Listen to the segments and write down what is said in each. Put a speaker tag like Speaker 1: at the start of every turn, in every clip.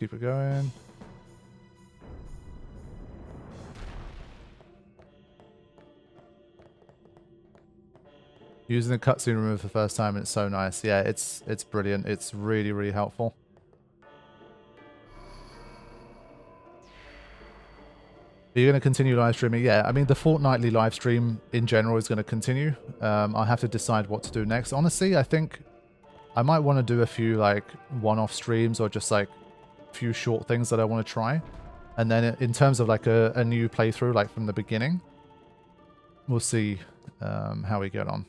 Speaker 1: keep it going. Using the cutscene remover for the first time, and it's so nice. Yeah, it's brilliant. It's really, really helpful. Are you going to continue live streaming? Yeah, I mean, the fortnightly live stream in general is going to continue. I'll have to decide what to do next. Honestly, I think I might want to do a few, like, one-off streams or just, like, a few short things that I want to try. And then in terms of, like, a new playthrough, like, from the beginning, we'll see how we get on.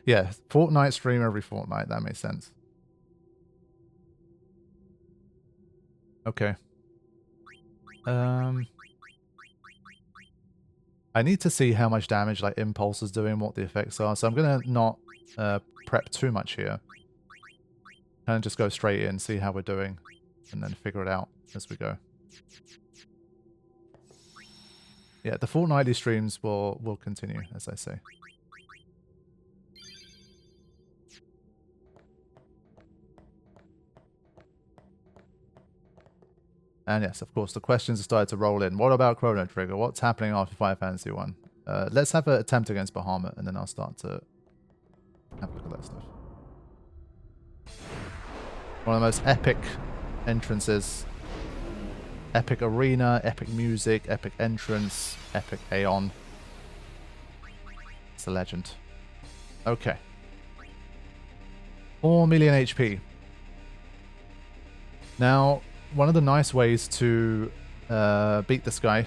Speaker 1: Yeah, fortnight stream every fortnight. That makes sense. Okay. I need to see how much damage like Impulse is doing, what the effects are. So I'm gonna not prep too much here. Kind of just go straight in, see how we're doing, and then figure it out as we go. Yeah, the fortnightly streams will continue, as I say. And yes, of course, the questions have started to roll in. What about Chrono Trigger? What's happening after Final Fantasy 1? Let's have an attempt against Bahamut, and then I'll start to have a look at that stuff. One of the most epic entrances. Epic arena, epic music, epic entrance, epic Aeon. It's a legend. Okay. 4 million HP. Now, one of the nice ways to beat this guy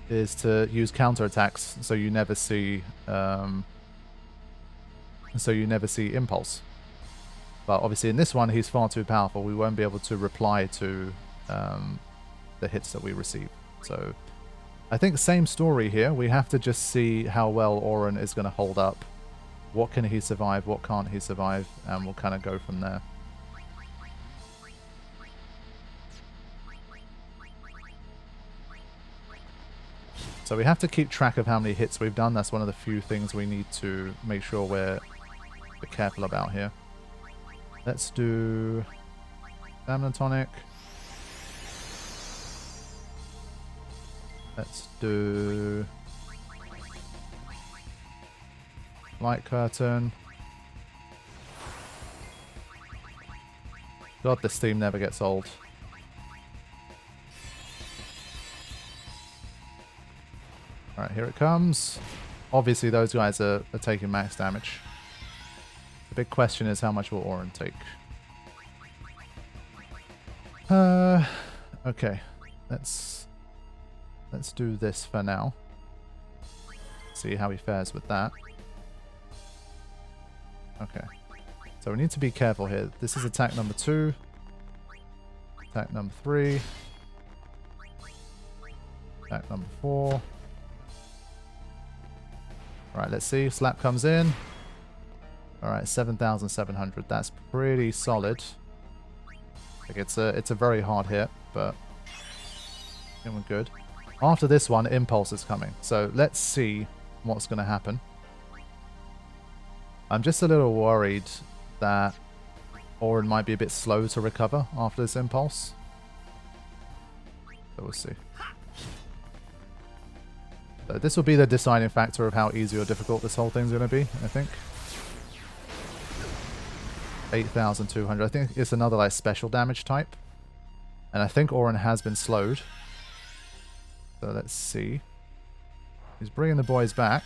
Speaker 1: is to use counterattacks, so you never see Impulse. But obviously in this one he's far too powerful. We won't be able to reply to the hits that we receive. So I think same story here. We have to just see how well Auron is going to hold up. What can he survive? What can't he survive? And we'll kind of go from there. So we have to keep track of how many hits we've done. That's one of the few things we need to make sure we're careful about here. Let's do Stamina Tonic. Let's do Light Curtain. God, this theme never gets old. Alright, here it comes. Obviously, those guys are taking max damage. The big question is how much will Auron take? Okay. Let's do this for now. See how he fares with that. Okay. So we need to be careful here. This is attack number 2. Attack number 3. Attack number 4. Alright, let's see. Slap comes in. Alright, 7,700. That's pretty solid. Like it's a very hard hit, but I think we're good. After this one, Impulse is coming. So let's see what's going to happen. I'm just a little worried that Auron might be a bit slow to recover after this Impulse. So we'll see. So this will be the deciding factor of how easy or difficult this whole thing's going to be, I think. 8,200. I think it's another like special damage type. And I think Auron has been slowed. So let's see. He's bringing the boys back.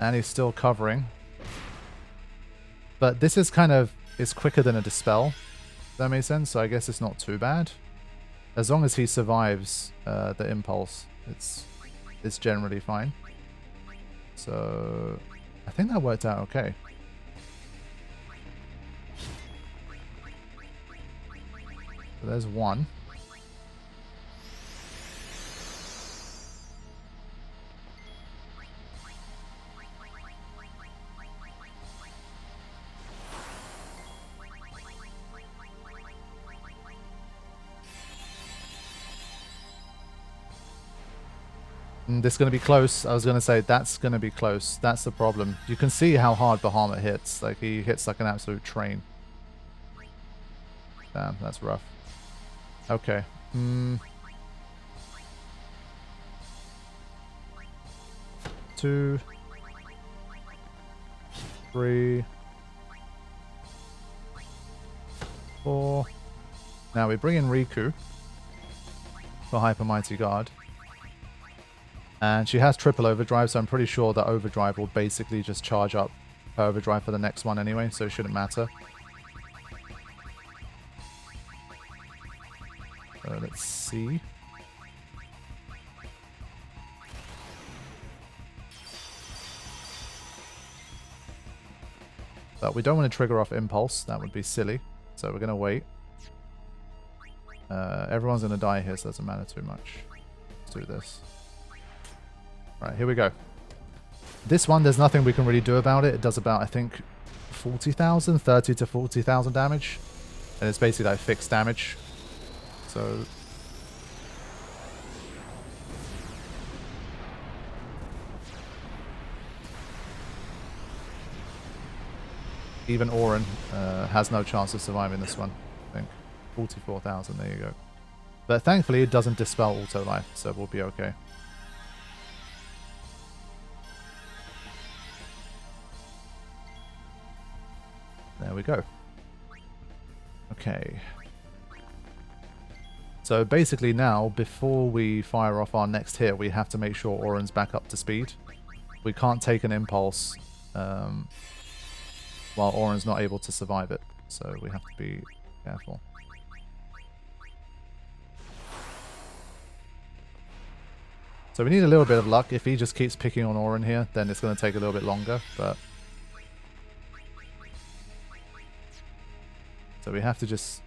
Speaker 1: And he's still covering. But this is kind of... it's quicker than a Dispel. If that makes sense? So I guess it's not too bad. As long as he survives the Impulse, it's generally fine. So I think that worked out okay. So there's one. This is going to be close. I was going to say that's going to be close. That's the problem. You can see how hard Bahamut hits. Like he hits like an absolute train. Damn, that's rough. Okay. 2, 3, 4. Now we bring in Riku for Hyper Mighty Guard. And she has triple overdrive, so I'm pretty sure that overdrive will basically just charge up her overdrive for the next one anyway, so it shouldn't matter. So let's see. But we don't want to trigger off Impulse, that would be silly. So we're going to wait. Everyone's going to die here, so it doesn't matter too much. Let's do this. Right, here we go. This one, there's nothing we can really do about it. It does about, I think, 40,000, 30 to 40,000 damage. And it's basically like fixed damage. So... even Auron has no chance of surviving this one, I think. 44,000, there you go. But thankfully it doesn't dispel auto life, so we'll be okay. There we go. Okay. So basically now, before we fire off our next hit, we have to make sure Auron's back up to speed. We can't take an impulse while Auron's not able to survive it. So we have to be careful. So we need a little bit of luck. If he just keeps picking on Auron here, then it's going to take a little bit longer, but... so we have to just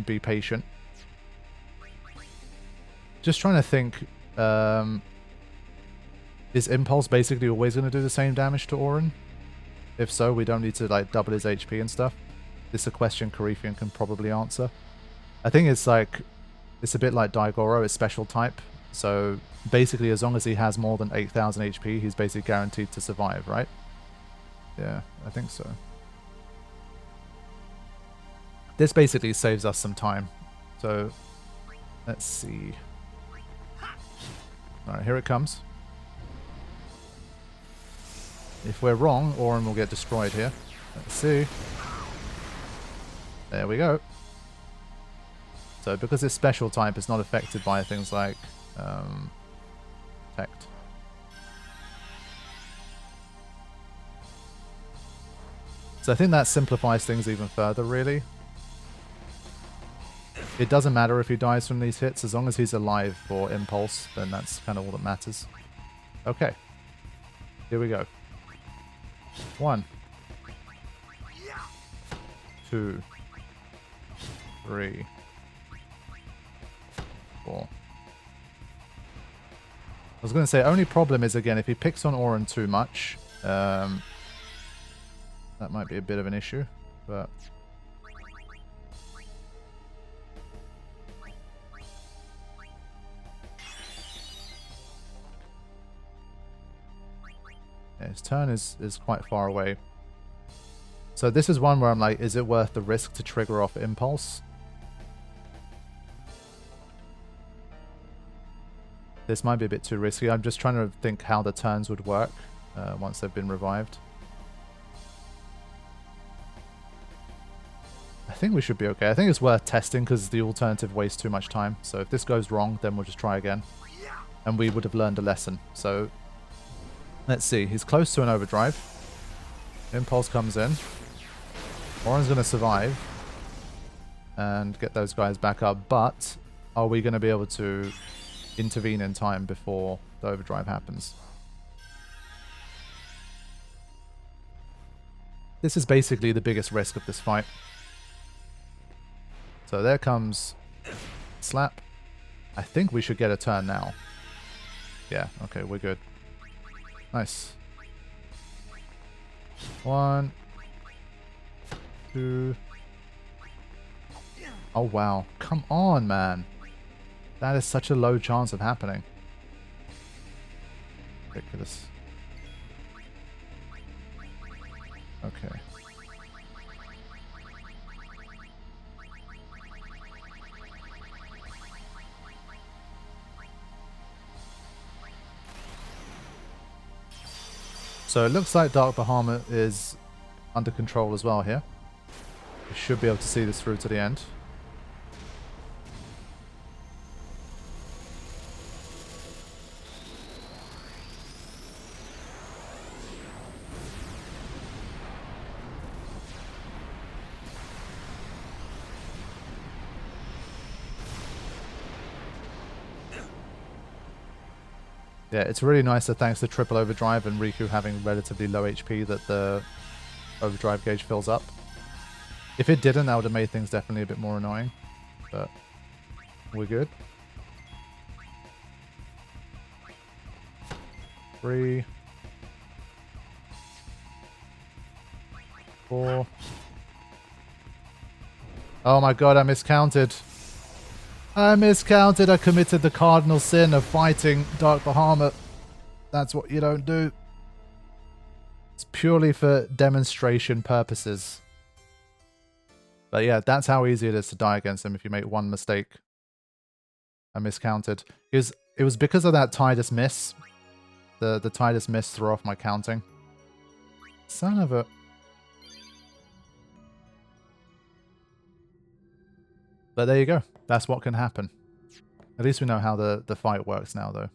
Speaker 1: be patient. Just trying to think, is Impulse basically always going to do the same damage to Auron? If so, we don't need to like double his HP and stuff. This is a question Carithian can probably answer. I think it's like, it's a bit like Daigoro, it's special type. So basically as long as he has more than 8,000 HP, he's basically guaranteed to survive, right? Yeah, I think so. This basically saves us some time. So, let's see. Alright, here it comes. If we're wrong, Auron will get destroyed here. Let's see. There we go. So, because it's special type, it's not affected by things like Protect. So I think that simplifies things even further, really. It doesn't matter if he dies from these hits, as long as he's alive for Impulse, then that's kind of all that matters. Okay. Here we go. 1, 2, 3, 4. I was going to say, only problem is, again, if he picks on Auron too much, that might be a bit of an issue, but... yeah, his turn is quite far away. So this is one where I'm like, is it worth the risk to trigger off Impulse? This might be a bit too risky. I'm just trying to think how the turns would work once they've been revived. I think we should be okay. I think it's worth testing because the alternative wastes too much time. So if this goes wrong, then we'll just try again. And we would have learned a lesson. So let's see. He's close to an overdrive. Impulse comes in. Auron's going to survive and get those guys back up. But are we going to be able to intervene in time before the overdrive happens? This is basically the biggest risk of this fight. So there comes Slap. I think we should get a turn now. Yeah, okay, we're good. Nice. 1, 2. Oh wow, come on, man. That is such a low chance of happening. Ridiculous. Okay. So it looks like Dark Bahamut is under control as well here. We should be able to see this through to the end. Yeah, it's really nice that thanks to triple overdrive and Riku having relatively low HP that the overdrive gauge fills up. If it didn't, that would have made things definitely a bit more annoying, but we're good. 3, 4. Oh my god, I miscounted. I miscounted. I committed the cardinal sin of fighting Dark Bahamut. That's what you don't do. It's purely for demonstration purposes. But yeah, that's how easy it is to die against him if you make one mistake. I miscounted. It was because of that Tidus miss. The Tidus miss threw off my counting. Son of a... But there you go. That's what can happen. At least we know how the fight works now, though.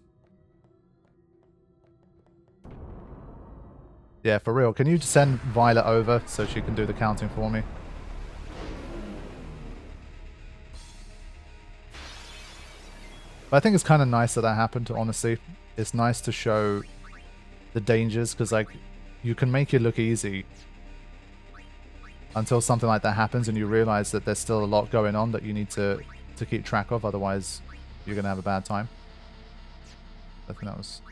Speaker 1: Yeah, for real. Can you send Violet over so she can do the counting for me? But I think it's kind of nice that that happened, honestly. It's nice to show the dangers, because, like, you can make it look easy until something like that happens and you realize that there's still a lot going on that you need to keep track of, otherwise you're going to have a bad time. I think that was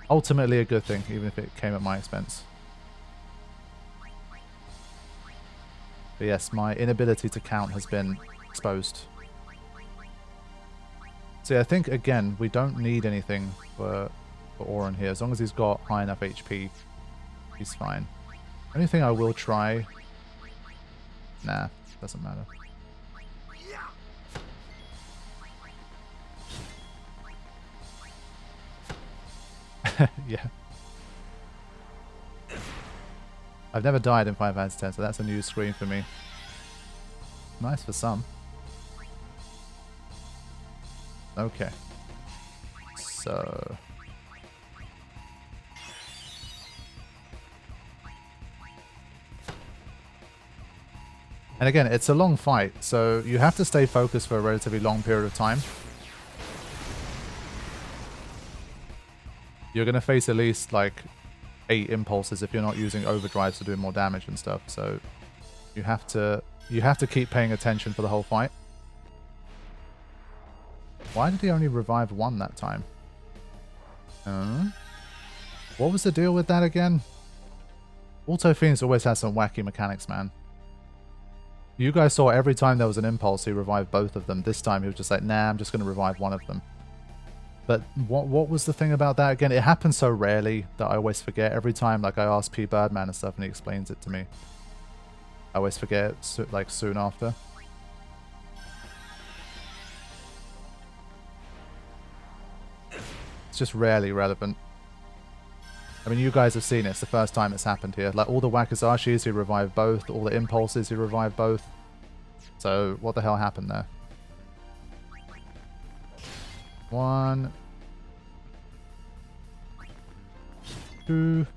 Speaker 1: ultimately a good thing, even if it came at my expense. But yes, my inability to count has been exposed. So yeah, I think, again, we don't need anything for Auron here. As long as he's got high enough HP, he's fine. Only thing I will try... Nah, doesn't matter. Yeah. I've never died in 5 out of 10, so that's a new screen for me. Nice for some. Okay. So... And again, it's a long fight, so you have to stay focused for a relatively long period of time. You're going to face at least, like, 8 impulses if you're not using overdrives to do more damage and stuff, so you have to keep paying attention for the whole fight. Why did he only revive 1 that time? What was the deal with that again? Auto Phoenix always has some wacky mechanics, man. You guys saw every time there was an impulse, he revived both of them. This time he was just like, nah, I'm just going to revive one of them. But what was the thing about that again? It happens so rarely that I always forget. Every time, like, I ask P. Birdman and stuff and he explains it to me, I always forget, like, soon after. It's just rarely relevant. I mean, you guys have seen it. It's the first time it's happened here. Like, all the Wakazashis, he revived both. All the Impulses, he revived both. So, what the hell happened there? 1, 2.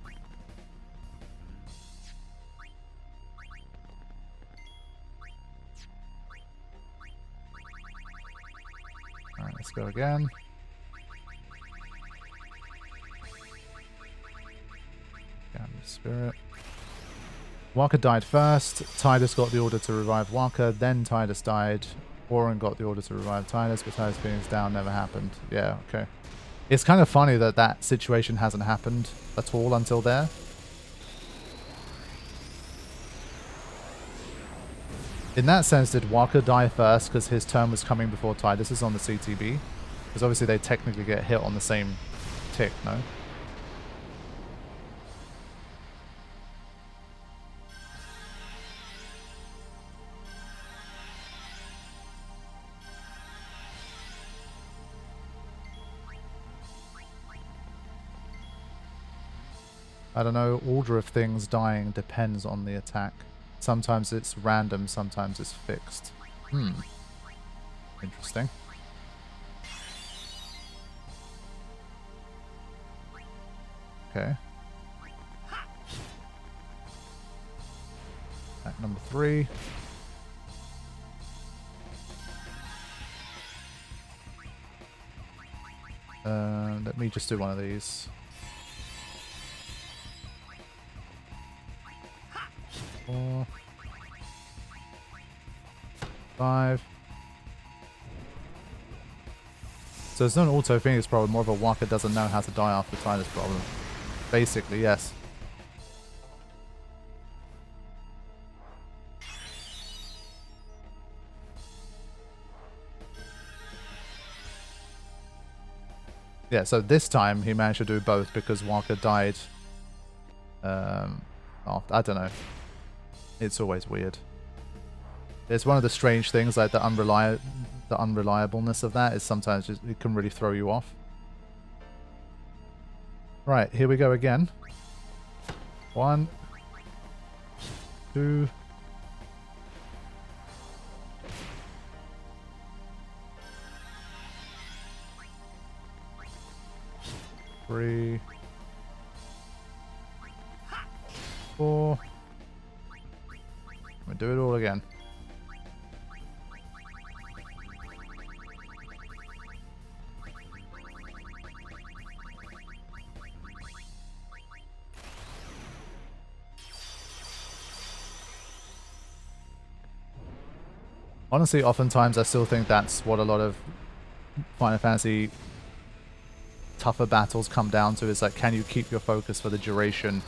Speaker 1: Alright, let's go again. Spirit. Waka died first. Tidus got the order to revive Waka. Then Tidus died. Auron got the order to revive Tidus, but Tidus being down never happened. Yeah, okay. It's kind of funny that that situation hasn't happened at all until there. In that sense, did Waka die first because his turn was coming before Tidus is on the CTB? Because obviously they technically get hit on the same tick, no? I don't know, order of things dying depends on the attack. Sometimes it's random, sometimes it's fixed. Interesting. Okay. Attack number 3. Let me just do one of these. 4, 5. So it's not an auto Phoenix problem, more of a Waka doesn't know how to die after Tyler's problem. Basically, yes. Yeah, so this time he managed to do both because Waka died. Oh, I don't know. It's always weird. It's one of the strange things, like the unreliableness of that is sometimes just, it can really throw you off. Right, here we go again. 1, 2. 3, 4. We'll do it all again. Honestly, oftentimes I still think that's what a lot of Final Fantasy tougher battles come down to, is like, can you keep your focus for the duration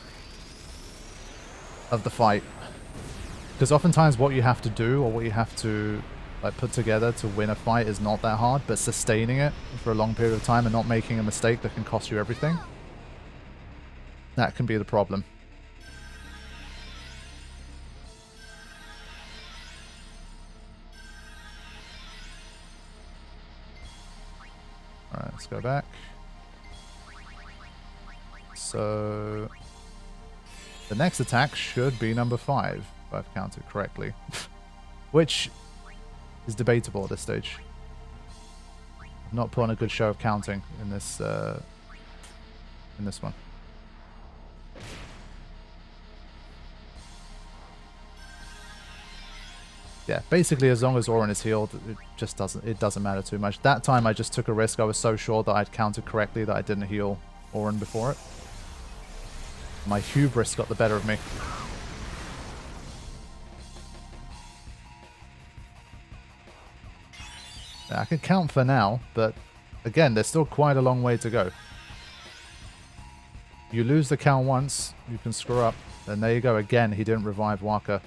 Speaker 1: of the fight? Because oftentimes what you have to do, or what you have to like put together to win a fight, is not that hard, but sustaining it for a long period of time and not making a mistake that can cost you everything, that can be the problem. Alright, let's go back. So the next attack should be number 5, if I've counted correctly. Which is debatable at this stage. I've not put on a good show of counting in this one. Yeah, basically as long as Auron is healed, it doesn't matter too much. That time I just took a risk. I was so sure that I'd counted correctly that I didn't heal Auron before it. My hubris got the better of me. I can count for now, but again, there's still quite a long way to go. You lose the count once, you can screw up. And there you go again, he didn't revive Waka.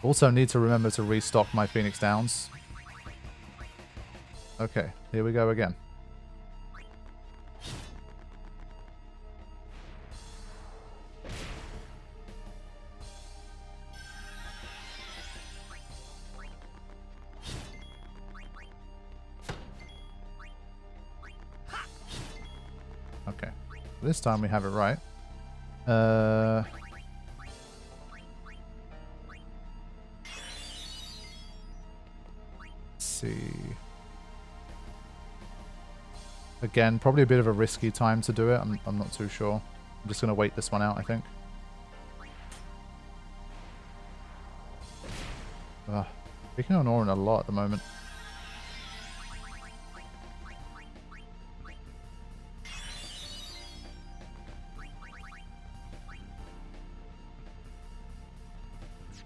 Speaker 1: Also need to remember to restock my Phoenix Downs. Okay, here we go again. Okay, this time we have it right. Let's see. Again, probably a bit of a risky time to do it. I'm not too sure. I'm just going to wait this one out, I think. Picking on Auron a lot at the moment.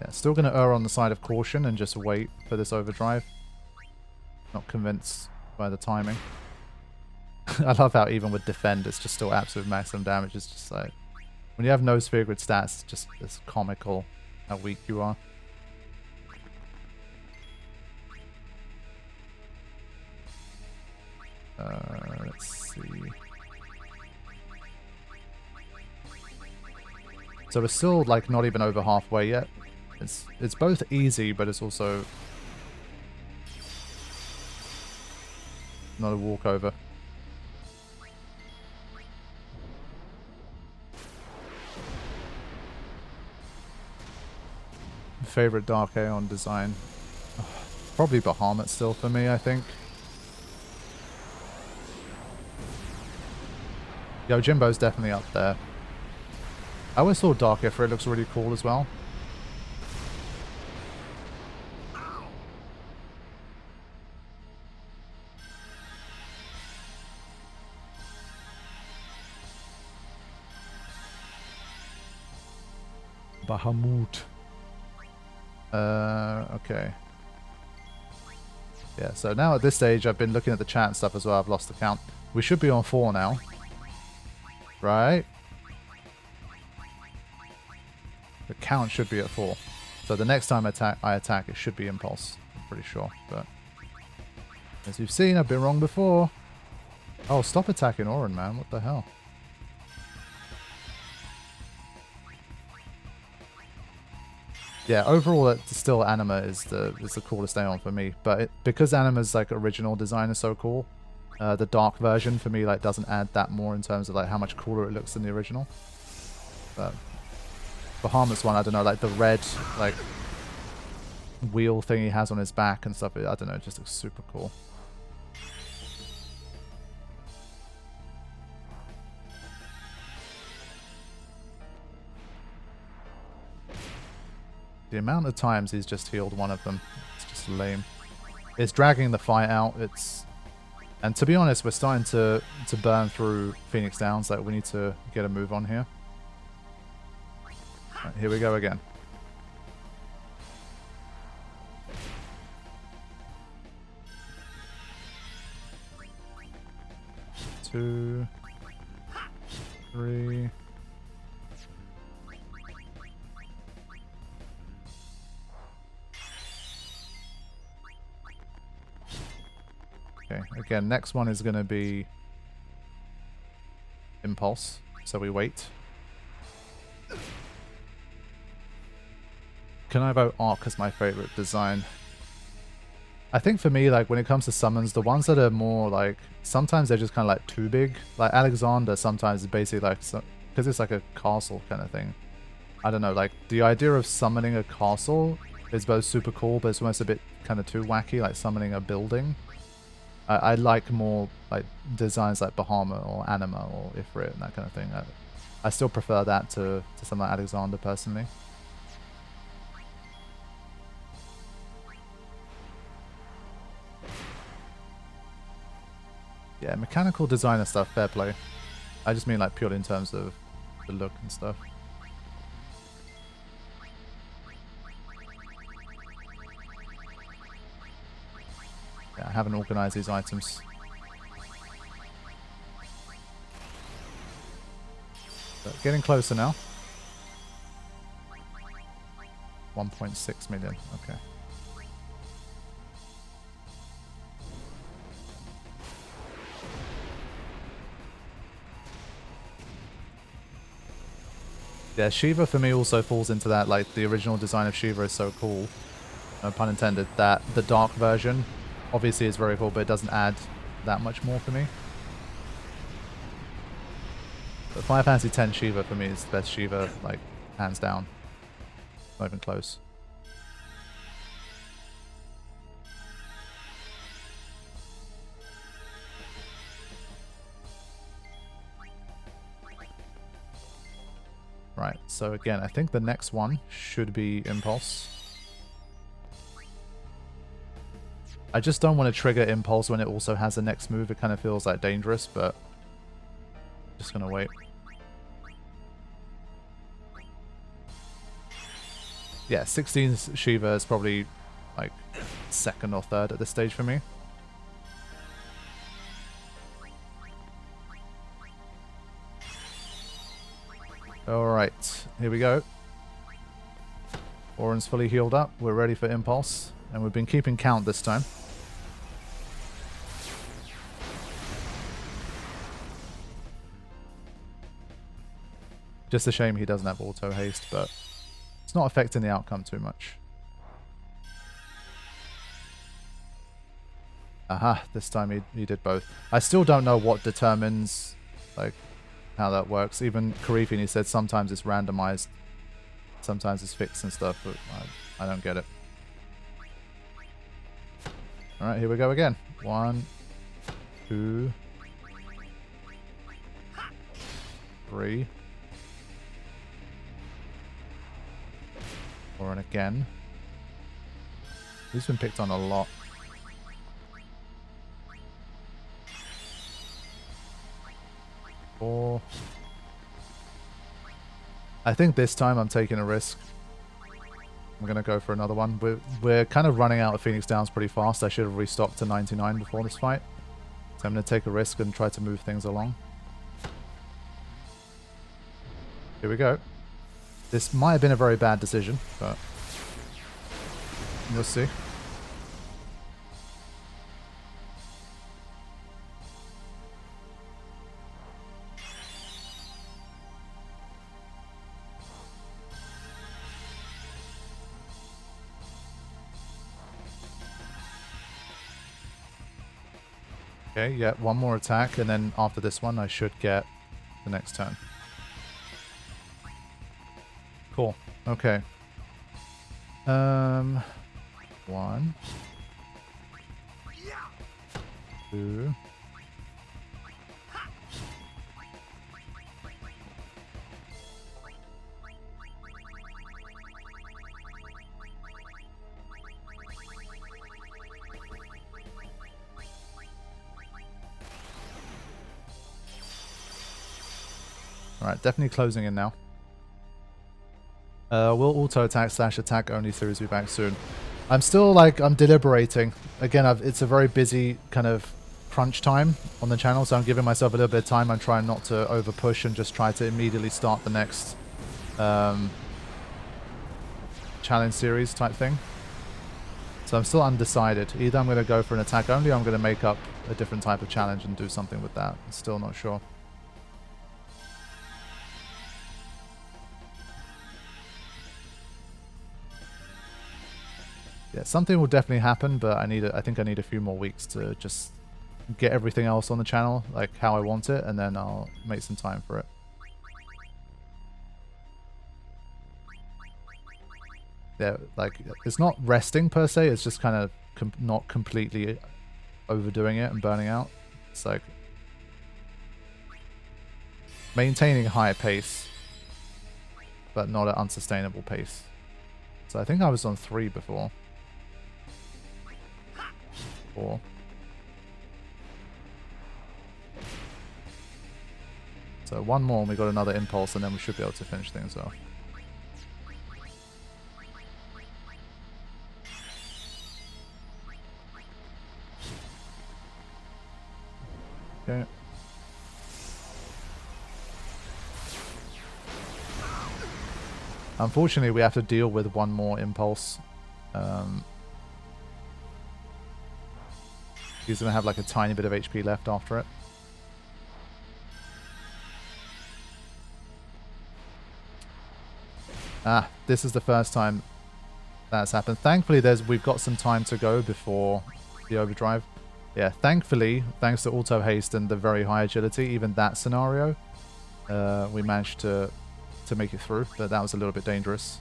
Speaker 1: Yeah, still going to err on the side of caution and just wait for this overdrive. Not convinced by the timing. I love how even with defend, it's just still absolute maximum damage. It's just like, when you have no sphere grid stats, it's comical how weak you are. Let's see. So we're still like not even over halfway yet. It's both easy, but it's also not a walkover. favorite Dark Aeon design? Probably Bahamut still for me, I think. Yojimbo's definitely up there. I always thought Dark Ifrit looks really cool as well. Bahamut. Okay. Yeah, so now at this stage, I've been looking at the chat and stuff as well. I've lost the count. We should be on 4 now. Right? The count should be at 4. So the next time I attack, it should be Impulse. I'm pretty sure. But as you've seen, I've been wrong before. Oh, stop attacking Auron, man. What the hell? Yeah, overall, still Anima is the coolest Aeon for me. But because Anima's like original design is so cool, the dark version for me like doesn't add that more in terms of like how much cooler it looks than the original. But Bahamut's one, I don't know, like the red like wheel thing he has on his back and stuff. I don't know, it just looks super cool. The amount of times he's just healed one of them, it's just lame. It's dragging the fight out. And to be honest, we're starting to burn through Phoenix Downs. Like, we need to get a move on here. Right, here we go again. Two, three. Okay, again, next one is going to be Impulse, so we wait. Can I vote Arc as my favorite design? I think for me, like, when it comes to summons, the ones that are more, like, sometimes they're just kind of, like, too big. Like, Alexander sometimes is basically, like, because it's like a castle kind of thing. I don't know, like, the idea of summoning a castle is both super cool, but it's almost a bit kind of too wacky, like summoning a building. I like more like designs like Bahamut or Anima or Ifrit and that kind of thing. I still prefer that to something like Alexander personally. Yeah, mechanical designer stuff, fair play. I just mean like purely in terms of the look and stuff. Yeah, I haven't organized these items. But getting closer now. 1.6 million, okay. Yeah, Shiva for me also falls into that, like the original design of Shiva is so cool, no pun intended, that the dark version obviously is very cool, but it doesn't add that much more for me. But Final Fantasy X Shiva for me is the best Shiva, like, hands down. Not even close. Right, so again, I think the next one should be Impulse. I just don't want to trigger Impulse when it also has the next move. It kind of feels like dangerous, but just gonna wait. Yeah, 16 Shiva is probably like second or third at this stage for me. Alright, here we go. Auron's fully healed up. We're ready for Impulse. And we've been keeping count this time. Just a shame he doesn't have auto haste, but it's not affecting the outcome too much. Aha, this time he did both. I still don't know what determines like how that works. Even Karifin, he said sometimes it's randomized. sometimes it's fixed and stuff, but I don't get it. Alright, here we go again. 1, 2, 3. Or again. He's been picked on a lot. 4. I think this time I'm taking a risk. I'm going to go for another one. We're kind of running out of Phoenix Downs pretty fast. I should have restocked to 99 before this fight. So I'm going to take a risk and try to move things along. Here we go. This might have been a very bad decision, but we'll see. Okay, yeah, one more attack, and then after this one, I should get the next turn. Cool. Okay. 1, 2. Alright, definitely closing in now. Will auto attack / attack only series be back soon? I'm still I'm deliberating. Again, it's a very busy kind of crunch time on the channel, so I'm giving myself a little bit of time. I'm trying not to over push and just try to immediately start the next challenge series type thing. So I'm still undecided. Either I'm going to go for an attack only, or I'm going to make up a different type of challenge and do something with that. I'm still not sure. Yeah, something will definitely happen, but I think I need a few more weeks to just get everything else on the channel like how I want it, and then I'll make some time for it. Yeah, it's not resting per se, it's just kind of not completely overdoing it and burning out. It's like maintaining a higher pace, but not an unsustainable pace. So I think I was on 3 before. 4. So one more and we got another impulse, and then we should be able to finish things off. Okay. Unfortunately, we have to deal with one more impulse. He's going to have like a tiny bit of HP left after it. Ah, this is the first time that's happened. Thankfully, we've got some time to go before the overdrive. Yeah, thankfully, thanks to auto haste and the very high agility, even that scenario, we managed to make it through. But that was a little bit dangerous.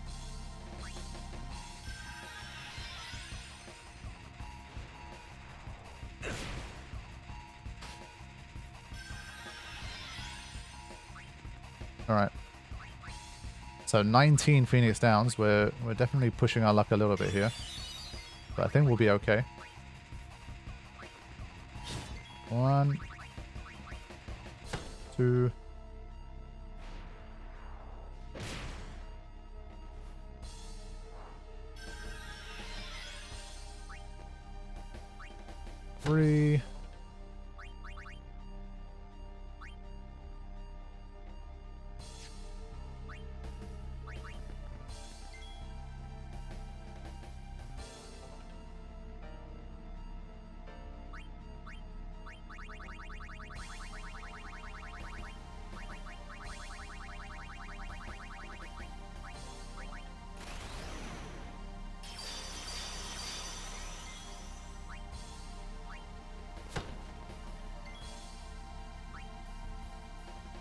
Speaker 1: Alright. So 19 Phoenix Downs. We're definitely pushing our luck a little bit here. But I think we'll be okay. 1, 2. 3.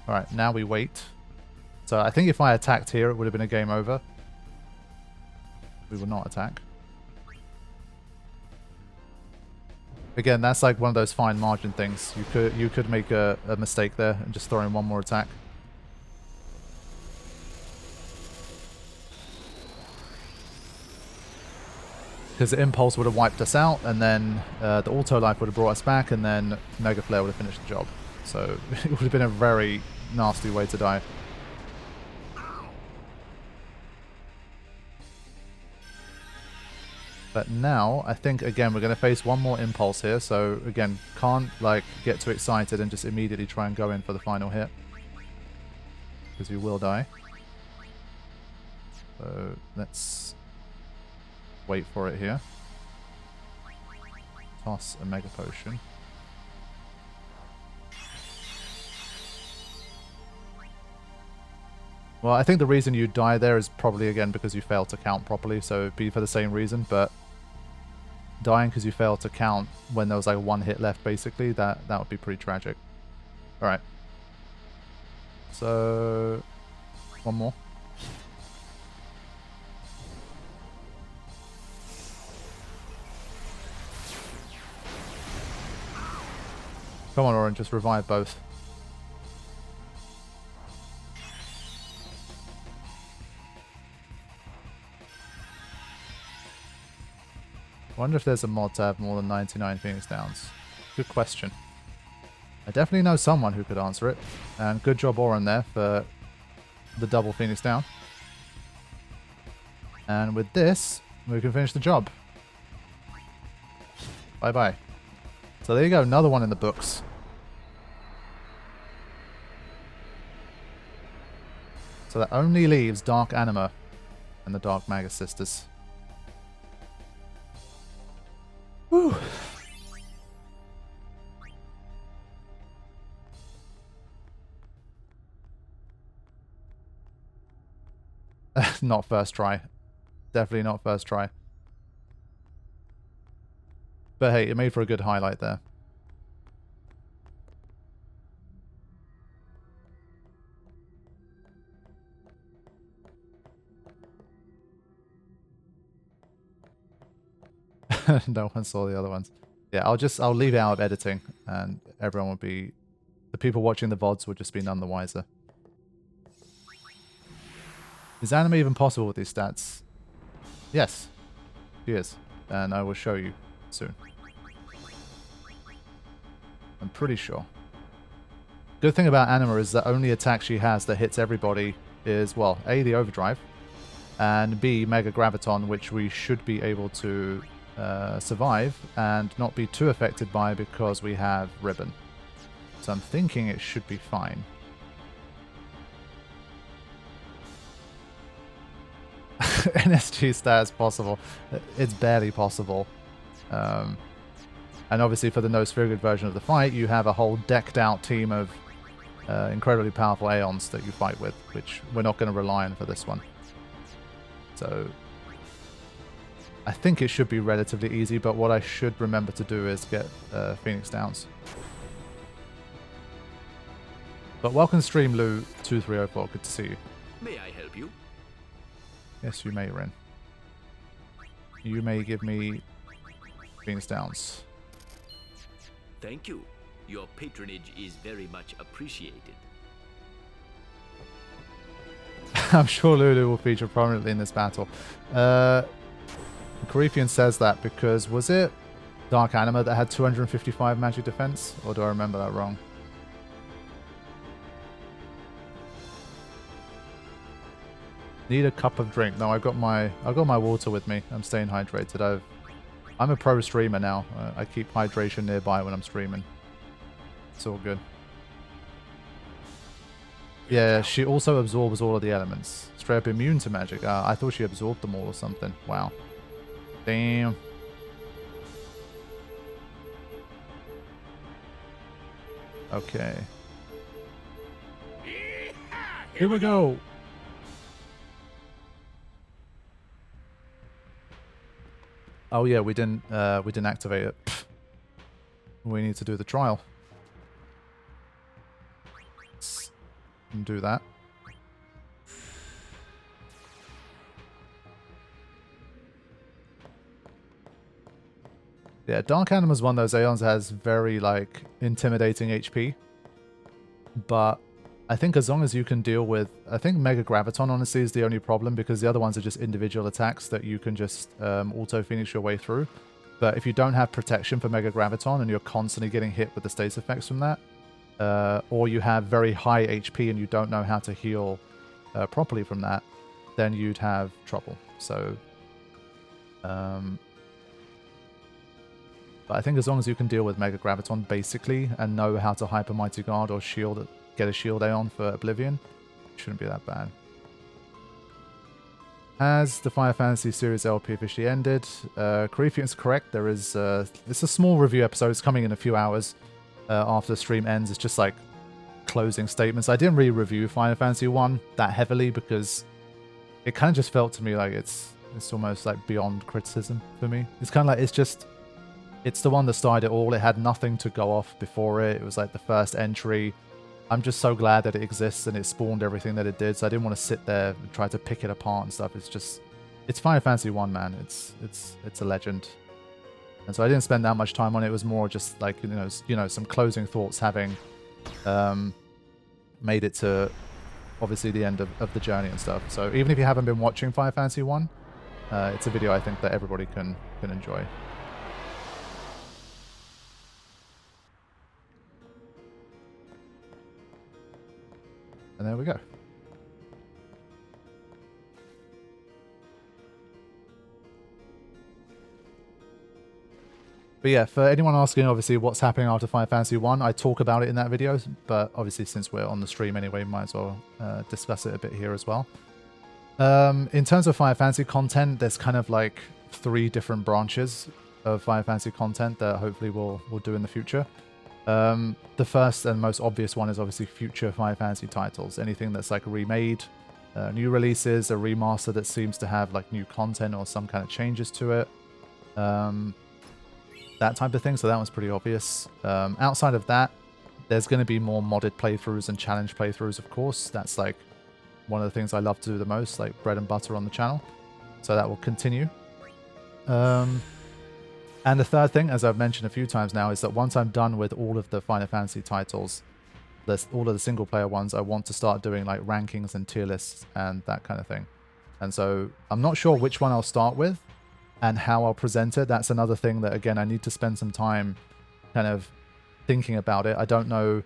Speaker 1: Alright, now we wait. So I think if I attacked here, it would have been a game over. We will not attack. Again, that's like one of those fine margin things. You could make a mistake there and just throw in one more attack. Because the impulse would have wiped us out, and then the auto life would have brought us back, and then Mega Flare would have finished the job. So it would have been a very nasty way to die. But now, I think, again, we're going to face one more impulse here. So, again, can't, like, get too excited and just immediately try and go in for the final hit. Because you will die. So, let's wait for it here. Toss a Mega Potion. Well, I think the reason you die there is probably, again, because you failed to count properly. So, it'd be for the same reason, but dying because you failed to count when there was like one hit left, basically, that would be pretty tragic. Alright. So, one more. Come on, Orange, just revive both. I wonder if there's a mod to have more than 99 Phoenix Downs. Good question. I definitely know someone who could answer it. And good job, Oran, there for the double Phoenix Down. And with this, we can finish the job. Bye-bye. So there you go, another one in the books. So that only leaves Dark Anima and the Dark Magus Sisters. Whew. Not first try. Definitely not first try. But hey, it made for a good highlight there. No one saw the other ones. Yeah, I'll leave it out of editing, and everyone will be, the people watching the VODs will just be none the wiser. Is anime even possible with these stats? Yes, she is, and I will show you soon. I'm pretty sure. Good thing about Anima is the only attack she has that hits everybody is, well, A, the Overdrive, and B, Mega Graviton, which we should be able to survive and not be too affected by because we have Ribbon. So I'm thinking it should be fine. NSG stats possible. It's barely possible. And obviously for the no sphere grid version of the fight, you have a whole decked out team of incredibly powerful Aeons that you fight with, which we're not going to rely on for this one. So I think it should be relatively easy, but what I should remember to do is get Phoenix Downs. But welcome to stream, Lou2304. Good to see you.
Speaker 2: May I help you?
Speaker 1: Yes, you may, Rin. You may give me Phoenix Downs.
Speaker 2: Thank you. Your patronage is very much appreciated.
Speaker 1: I'm sure Lulu will feature prominently in this battle. Carifian says that because, was it Dark Anima that had 255 magic defense? Or do I remember that wrong? Need a cup of drink. No, I've got my water with me. I'm staying hydrated. I'm a pro streamer now. I keep hydration nearby when I'm streaming. It's all good. Yeah, she also absorbs all of the elements. Straight up immune to magic. I thought she absorbed them all or something. Wow. Damn. Okay. Here we go. Oh yeah, we didn't activate it. Pfft. We need to do the trial. Let's do that. Yeah, Dark Anima is one of those Aeons that has very, like, intimidating HP. But I think as long as you can deal with... I think Mega Graviton, honestly, is the only problem, because the other ones are just individual attacks that you can just auto-finish your way through. But if you don't have protection for Mega Graviton and you're constantly getting hit with the status effects from that, or you have very high HP and you don't know how to heal properly from that, then you'd have trouble. So, but I think as long as you can deal with Mega Graviton basically and know how to Hyper Mighty Guard or shield, get a shield Aeon for Oblivion, it shouldn't be that bad. Has the Final Fantasy series LP officially ended? Karifian is correct. There is it's a small review episode. It's coming in a few hours after the stream ends. It's just like closing statements. I didn't really review Final Fantasy 1 that heavily because it kind of just felt to me like it's almost like beyond criticism for me. It's kind of like it's the one that started it all. It had nothing to go off before it. It was like the first entry. I'm just so glad that it exists and it spawned everything that it did. So I didn't want to sit there and try to pick it apart and stuff. It's Final Fantasy 1, man. It's a legend. And so I didn't spend that much time on it. It was more just like, you know, some closing thoughts, having made it to obviously the end of the journey and stuff. So even if you haven't been watching Final Fantasy 1, it's a video I think that everybody can enjoy. And there we go. But yeah, for anyone asking, obviously, what's happening after Final Fantasy 1, I talk about it in that video, but obviously since we're on the stream anyway, might as well discuss it a bit here as well. In terms of Final Fantasy content, there's kind of like 3 different branches of Final Fantasy content that hopefully we'll do in the future. The first and most obvious one is obviously future Final Fantasy titles. Anything that's like remade, new releases, a remaster that seems to have like new content or some kind of changes to it. That type of thing, so that one's pretty obvious. Outside of that, there's going to be more modded playthroughs and challenge playthroughs, of course. That's like one of the things I love to do the most, like bread and butter on the channel. So that will continue. And the third thing, as I've mentioned a few times now, is that once I'm done with all of the Final Fantasy titles, all of the single player ones, I want to start doing like rankings and tier lists and that kind of thing. And so I'm not sure which one I'll start with and how I'll present it. That's another thing that, again, I need to spend some time kind of thinking about it. I don't know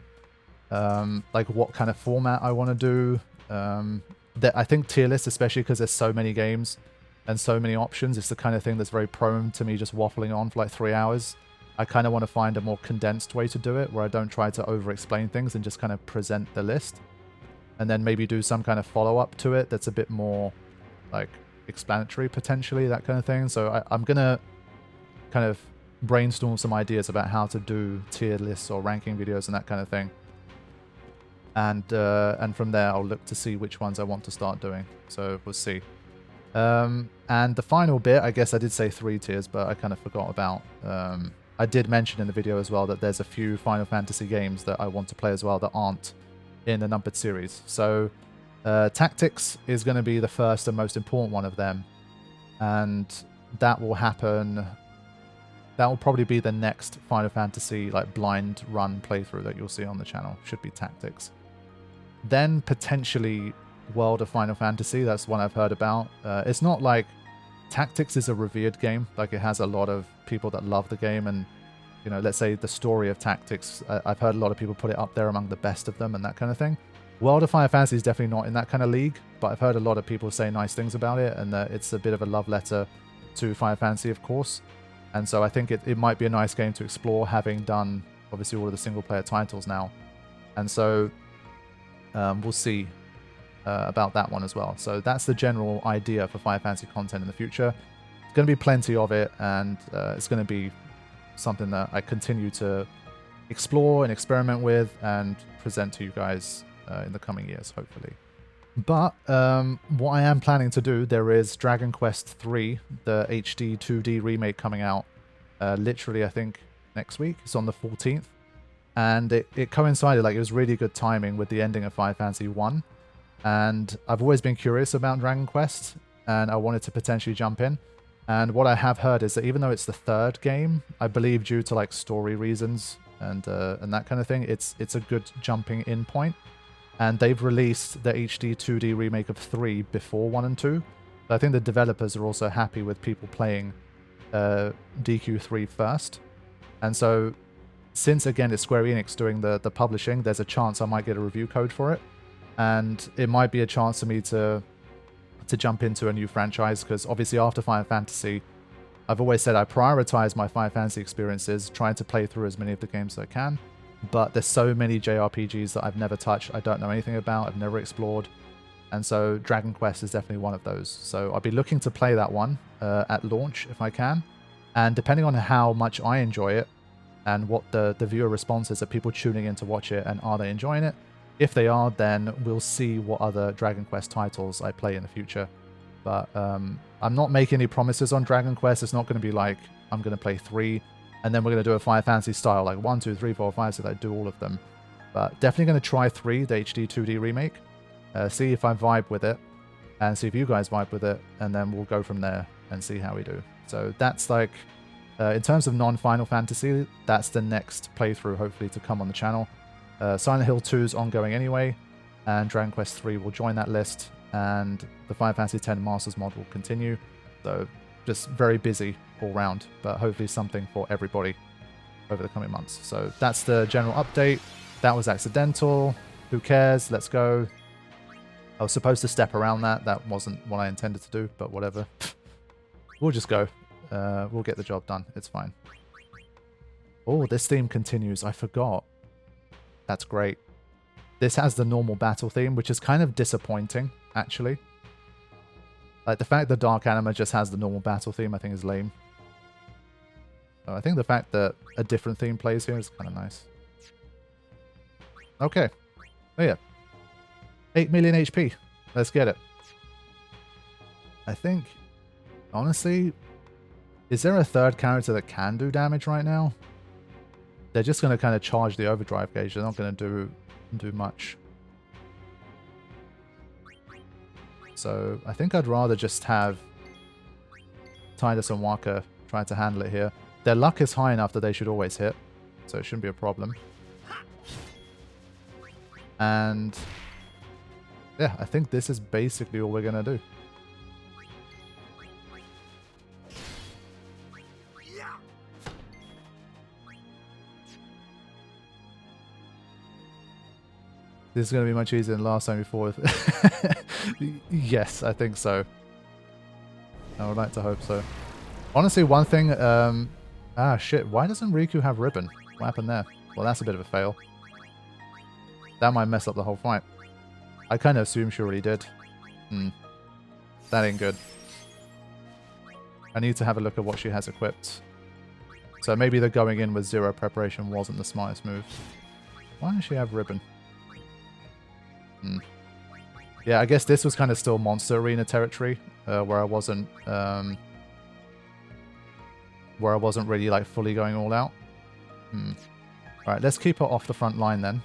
Speaker 1: like what kind of format I want to do. I think tier lists, especially because there's so many games and so many options, it's the kind of thing that's very prone to me just waffling on for like 3 hours. I kind of want to find a more condensed way to do it where I don't try to over-explain things and just kind of present the list. And then maybe do some kind of follow-up to it that's a bit more like explanatory, potentially, that kind of thing. So I'm going to kind of brainstorm some ideas about how to do tier lists or ranking videos and that kind of thing. And from there, I'll look to see which ones I want to start doing. So we'll see. And the final bit, I guess I did say 3 tiers, but I kind of forgot about... I did mention in the video as well that there's a few Final Fantasy games that I want to play as well that aren't in the numbered series. So Tactics is going to be the first and most important one of them. And that will happen... That will probably be the next Final Fantasy like blind run playthrough that you'll see on the channel. Should be Tactics. Then potentially World of Final Fantasy. That's one I've heard about. It's not like Tactics is a revered game. Like it has a lot of people that love the game, and you know, let's say the story of Tactics. I've heard a lot of people put it up there among the best of them and that kind of thing. World of Final Fantasy is definitely not in that kind of league, but I've heard a lot of people say nice things about it, and that it's a bit of a love letter to Final Fantasy, of course. And so I think it might be a nice game to explore, having done obviously all of the single player titles now. And so we'll see about that one as well. So that's the general idea for Final Fantasy content in the future. It's going to be plenty of it, and it's going to be something that I continue to explore and experiment with and present to you guys in the coming years, hopefully. But what I am planning to do, there is Dragon Quest III, the HD 2D remake coming out literally, I think, next week. It's on the 14th. And it coincided, like it was really good timing with the ending of Final Fantasy 1. And I've always been curious about Dragon Quest, and I wanted to potentially jump in. And what I have heard is that even though it's the third game, I believe due to like story reasons and that kind of thing, it's a good jumping in point. And they've released the HD 2D remake of 3 before 1 and 2. So I think the developers are also happy with people playing DQ3 first. And so since again it's Square Enix doing the publishing, there's a chance I might get a review code for it. And it might be a chance for me to jump into a new franchise, because obviously after Final Fantasy, I've always said I prioritize my Final Fantasy experiences, trying to play through as many of the games as I can. But there's so many JRPGs that I've never touched, I don't know anything about, I've never explored. And so Dragon Quest is definitely one of those. So I'll be looking to play that one at launch if I can. And depending on how much I enjoy it and what the viewer response is, are people tuning in to watch it and are they enjoying it? If they are, then we'll see what other Dragon Quest titles I play in the future. But I'm not making any promises on Dragon Quest. It's not going to be like I'm going to play 3 and then we're going to do a Final Fantasy style, like 1, 2, 3, 4, 5, so that I do all of them. But definitely going to try 3, the HD 2D remake. See if I vibe with it and see if you guys vibe with it, and then we'll go from there and see how we do. So that's like, in terms of non-Final Fantasy, that's the next playthrough hopefully to come on the channel. Silent Hill 2 is ongoing anyway, and Dragon Quest 3 will join that list, and the Final Fantasy X Masters mod will continue. So just very busy all round, but hopefully something for everybody over the coming months. So that's the general update. That was accidental. Who cares? Let's go. I was supposed to step around that. That wasn't what I intended to do, but whatever. We'll just go. We'll get the job done. It's fine. Oh, this theme continues. I forgot. That's great. This has the normal battle theme, which is kind of disappointing, actually. Like, the fact that Dark Anima just has the normal battle theme, I think is lame. So I think the fact that a different theme plays here is kind of nice. Okay. Oh yeah. 8 million HP. Let's get it. I think, honestly, is there a third character that can do damage right now? They're just going to kind of charge the overdrive gauge. They're not going to do much. So I think I'd rather just have Tidus and Waka trying to handle it here. Their luck is high enough that they should always hit, so it shouldn't be a problem. And yeah, I think this is basically all we're going to do. This is going to be much easier than last time before. Yes, I think so. I would like to hope so. Honestly, one thing... shit. Why doesn't Riku have ribbon? What happened there? Well, that's a bit of a fail. That might mess up the whole fight. I kind of assumed she already did. That ain't good. I need to have a look at what she has equipped. So maybe the going in with 0 preparation wasn't the smartest move. Why does she have ribbon? Yeah, I guess this was kind of still Monster Arena territory, where I wasn't really like fully going all out. Alright, let's keep her off the front line then.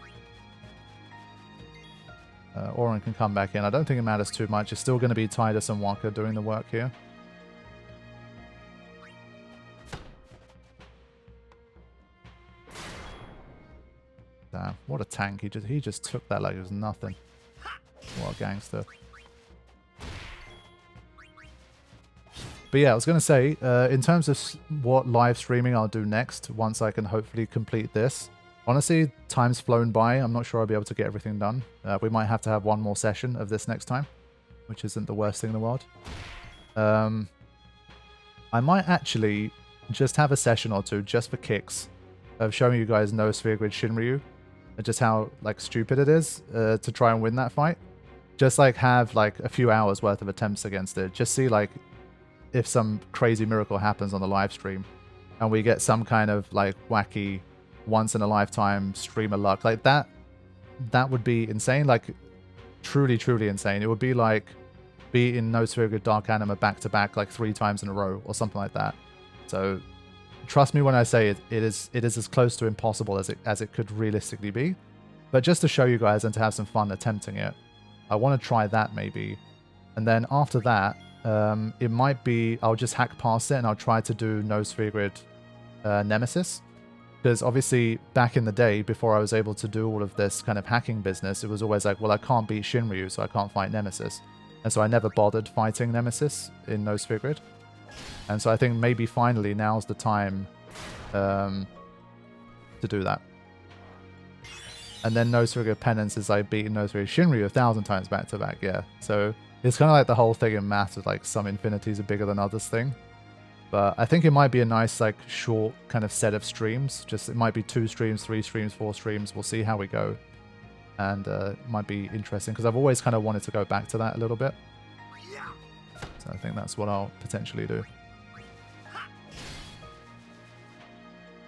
Speaker 1: Auron can come back in. I don't think it matters too much. It's still going to be Tidus and Waka doing the work here. Damn, what a tank. He just took that like it was nothing. What a gangster. But yeah, I was going to say, in terms of what live streaming I'll do next, once I can hopefully complete this, honestly, time's flown by. I'm not sure I'll be able to get everything done. We might have to have one more session of this next time, which isn't the worst thing in the world. I might actually just have a session or two, just for kicks, of showing you guys no Sphere Grid Shinryu, and just how like stupid it is to try and win that fight. Just like have like a few hours worth of attempts against it. Just see like if some crazy miracle happens on the live stream and we get some kind of like wacky once in a lifetime streamer luck. Like that would be insane. Like truly, truly insane. It would be like beating No Sphere Grid Dark Anima back to back like 3 times in a row or something like that. So trust me when I say it is as close to impossible as it could realistically be. But just to show you guys and to have some fun attempting it, I want to try that maybe. And then after that, it might be I'll just hack past it and I'll try to do no sphere grid Nemesis. Because obviously back in the day, before I was able to do all of this kind of hacking business, it was always like, well, I can't beat Shinryu, so I can't fight Nemesis. And so I never bothered fighting Nemesis in no sphere grid. And so I think maybe finally now's the time to do that. And then no sphere grid Penance is like beating no sphere grid Shinryu 1,000 times back to back, yeah. So it's kind of like the whole thing in maths with like some infinities are bigger than others thing. But I think it might be a nice like short kind of set of streams. Just it might be 2 streams, 3 streams, 4 streams. We'll see how we go. And it might be interesting because I've always kind of wanted to go back to that a little bit. So I think that's what I'll potentially do.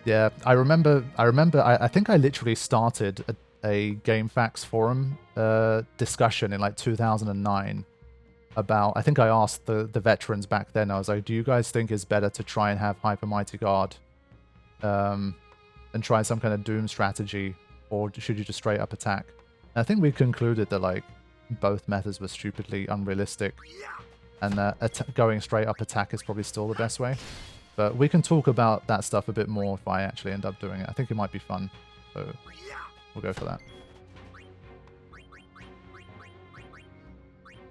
Speaker 1: Yeah, I remember. I think I literally started a GameFAQs forum discussion in like 2009 about. I think I asked the veterans back then. I was like, "Do you guys think it's better to try and have Hyper Mighty Guard, and try some kind of Doom strategy, or should you just straight up attack?" And I think we concluded that like both methods were stupidly unrealistic, and that going straight up attack is probably still the best way. But we can talk about that stuff a bit more if I actually end up doing it. I think it might be fun. So we'll go for that.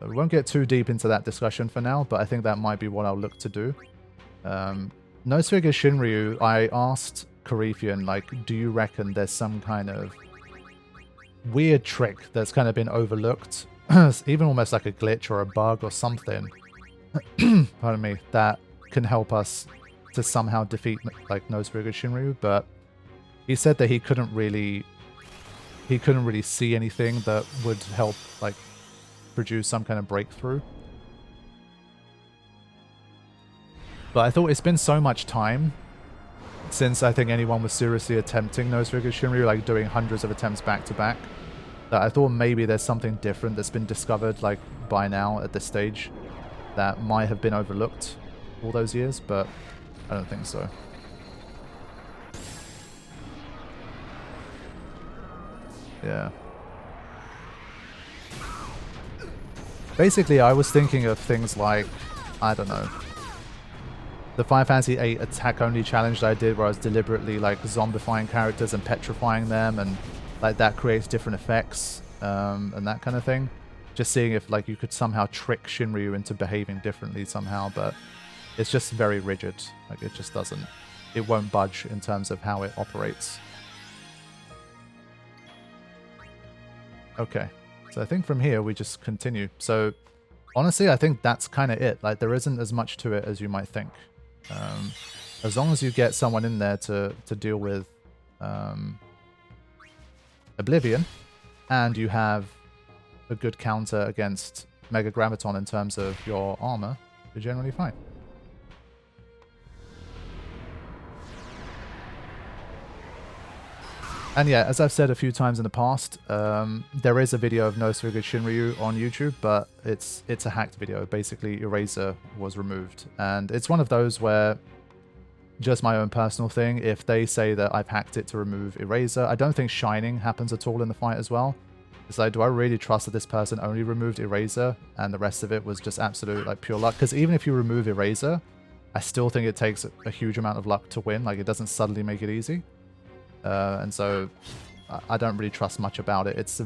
Speaker 1: So we won't get too deep into that discussion for now, but I think that might be what I'll look to do. No Sphere Grid Shinryu, I asked Korefian, like, do you reckon there's some kind of weird trick that's kind of been overlooked? Even almost like a glitch or a bug or something. Pardon me. That can help us to somehow defeat like No Sphere Grid Shinryu, but he said that he couldn't really see anything that would help like produce some kind of breakthrough. But I thought it's been so much time since I think anyone was seriously attempting No Sphere Grid Shinryu, like doing hundreds of attempts back to back, that I thought maybe there's something different that's been discovered like by now at this stage that might have been overlooked all those years, but I don't think so. Yeah. Basically, I was thinking of things like, I don't know, the Final Fantasy VIII attack-only challenge that I did where I was deliberately like zombifying characters and petrifying them, and like that creates different effects and that kind of thing. Just seeing if like you could somehow trick Shinryu into behaving differently somehow, but it's just very rigid. Like it just doesn't, it won't budge in terms of how it operates. Okay, so I think from here we just continue. So honestly, I think that's kind of it. Like there isn't as much to it as you might think. As long as you get someone in there to deal with Oblivion, and you have a good counter against Mega Graviton in terms of your armor, you're generally fine. And yeah, as I've said a few times in the past, there is a video of No Sphere Grid Shinryu on YouTube, but it's a hacked video. Basically, Eraser was removed. And it's one of those where, just my own personal thing, if they say that I've hacked it to remove Eraser, I don't think Shining happens at all in the fight as well. It's like, do I really trust that this person only removed Eraser and the rest of it was just absolute like pure luck? Because even if you remove Eraser, I still think it takes a huge amount of luck to win. Like it doesn't suddenly make it easy. And so I don't really trust much about it. It's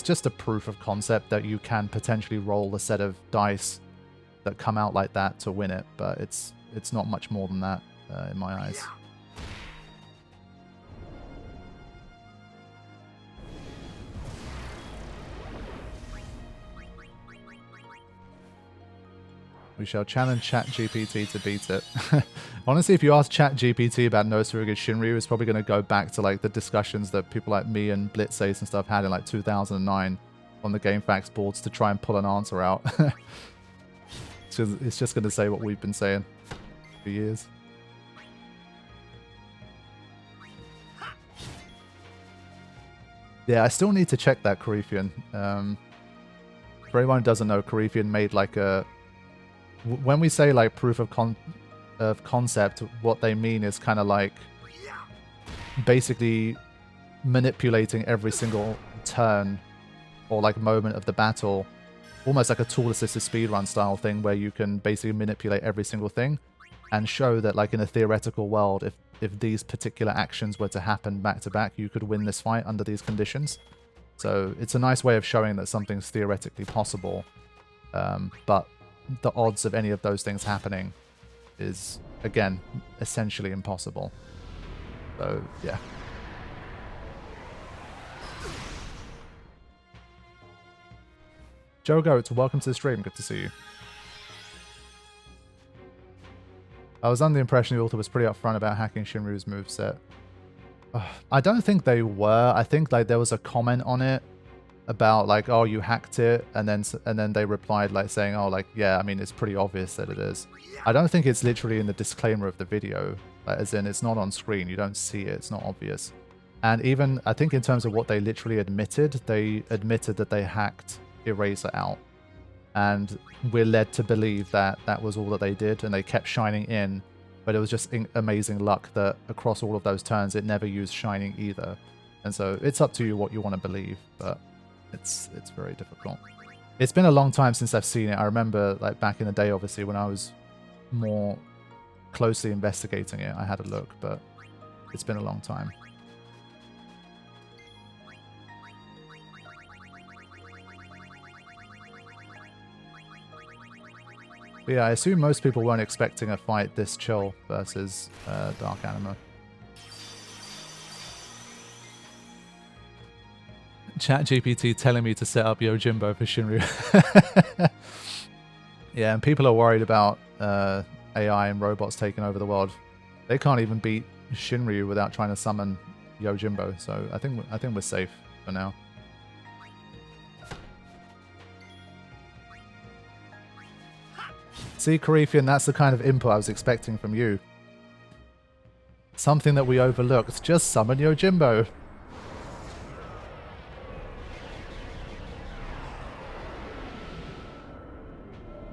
Speaker 1: just a proof of concept that you can potentially roll a set of dice that come out like that to win it, but it's not much more than that in my eyes. We shall challenge ChatGPT to beat it. Honestly, if you ask ChatGPT about No Sphere Grid Shinryu, it's probably going to go back to like the discussions that people like me and Blitzace and stuff had in like 2009 on the GameFAQs boards to try and pull an answer out. It's just going to say what we've been saying for years. Yeah, I still need to check that, Korefian. For anyone who doesn't know, Korefian made like a... When we say like proof of concept, what they mean is kind of like basically manipulating every single turn or like moment of the battle almost like a tool-assisted speedrun style thing where you can basically manipulate every single thing and show that, like, in a theoretical world, if these particular actions were to happen back to back, you could win this fight under these conditions. So it's a nice way of showing that something's theoretically possible, but the odds of any of those things happening is, again, essentially impossible. So, yeah. Joe Goat, welcome to the stream. Good to see you. I was under the impression the author was pretty upfront about hacking Shinryu's moveset. I don't think they were. I think like there was a comment on it about like, oh, you hacked it, and then they replied like saying, oh, like, yeah, I mean, it's pretty obvious that it is. I don't think it's literally in the disclaimer of the video, like, as in it's not on screen, you don't see it, it's not obvious. And even I think in terms of what they literally admitted that they hacked Eraser out, and we're led to believe that that was all that they did, and they kept shining in, but it was just amazing luck that across all of those turns it never used shining either. And so it's up to you what you want to believe, but it's very difficult. It's been a long time since I've seen it. I remember like back in the day, obviously, when I was more closely investigating it, I had a look, but it's been a long time. But yeah, I assume most people weren't expecting a fight this chill versus Dark Anima. ChatGPT telling me to set up Yojimbo for Shinryu. Yeah, and people are worried about AI and robots taking over the world. They can't even beat Shinryu without trying to summon Yojimbo, so I think we're safe for now. See, Karifian, that's the kind of input I was expecting from you. Something that we overlooked. Just summon Yojimbo.